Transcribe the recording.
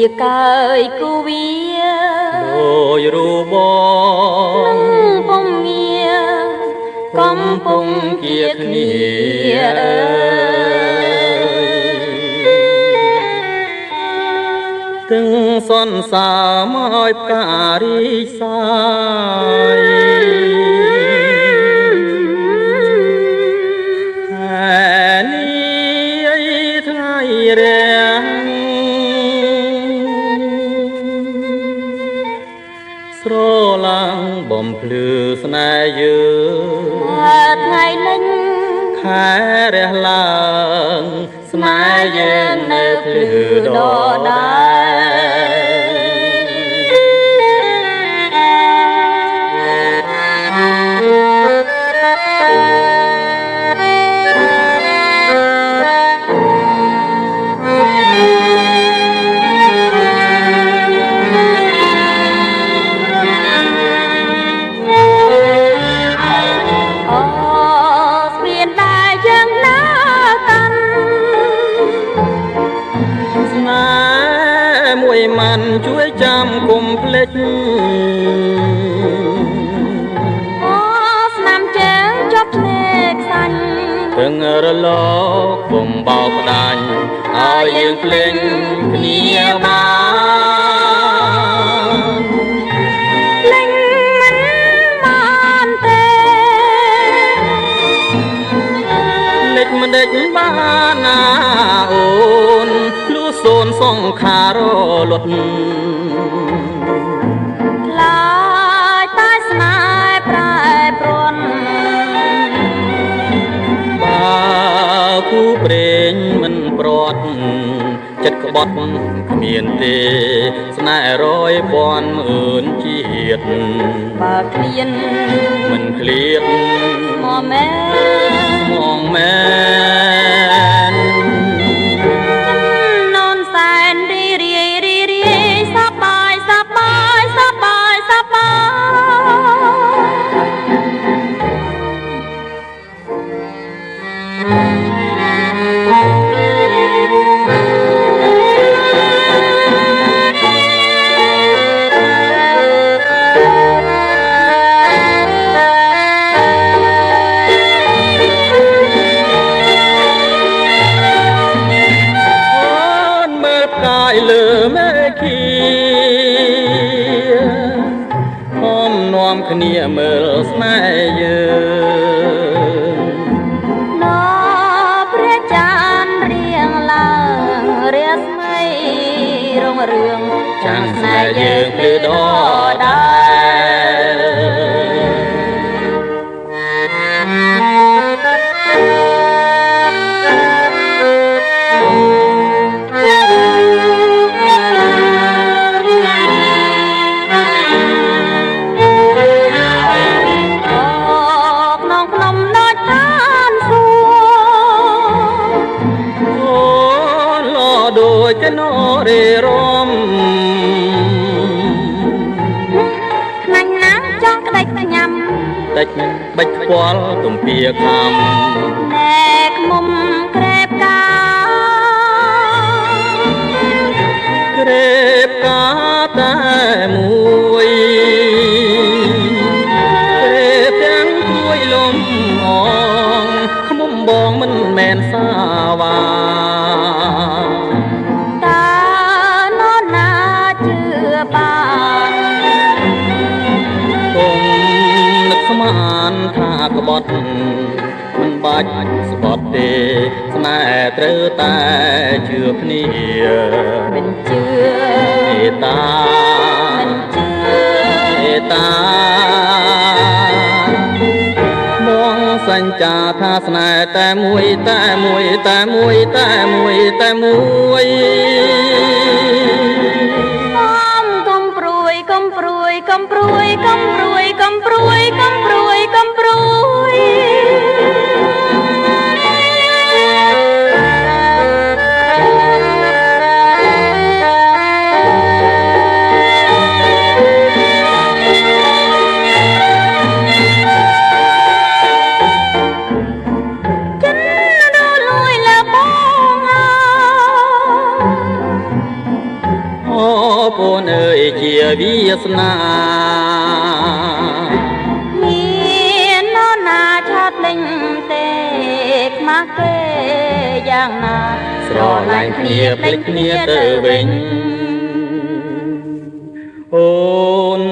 វាកើយគូវាដោយរូបបងពុំងារកំពុងជាគ្នាទាំងសន្សារមកឲ្យផ្ការីសាយថ្ងៃរាំងស្រឡាំងបំភ្លឺស្នេហ៍យើងថ្ងៃលេងខែរះឡើងស្នេហ៍យើងនៅភ្លឺដដែលមិនជួយចាំគុំភ្លេចអូស្នាមជើងជាប់ភ្នែកសាញ់ទាំងរលកបំបោកផ្ដាច់ឲ្យយើងភ្លេចគ្នាបានភ្លេចមិនបានទេភ្លេចមិនដេចបានណាអូនសូនសង្ខារលត់ខ្លាចតែស្នេហ៍ប្រែប្រួនបើគូព្រេងមិនព្រាត់ចិត្តក្បត់គ្មានទេស្នេហ៍100ពាន់ម៉ឺនជាតិបើឃ្លានមិនឃ្លាតមកមែនលើមេឃីហមនាំគ្នាមើលស្នេហ៍យើងណព្រះច័ន្ទរៀងឡើងរាស្មីរុងរឿងចាំស្នេហ៍យើងភ្លឺដដែលដូចកណោរេរំខ្លាញ់ណាស់ចង់ក្តិចញ៉ាំតិចបិចខ្វល់ទំពាខំណែខ្មុំក្រែបកាក្រែបកាតែមួយក្រែបទាំងទួយលំអងខ្មុំបងមិនមែនសាវាថាក្បត់មិនបាច់ស្បត់ទេស្នេហ៍ត្រូវតែជឿគ្នាមិនជឿមេត្តាមិនជឿមេត្តាបងសញ្ចាថាស្នេហ៍តែមួយតែមួយតែមួយតែមួយតែមួយកំព្រួយកំព្រួយកំព្រួយកំព្រួយកំព្រួយកំព្រួយកំព្រួយអ វាសនា មាននរណាឆោតលេងទេខ្មាស់គេយ៉ាងណាស្រឡាញ់គ្នាភ្លេចគ្នាទៅវិញ អូន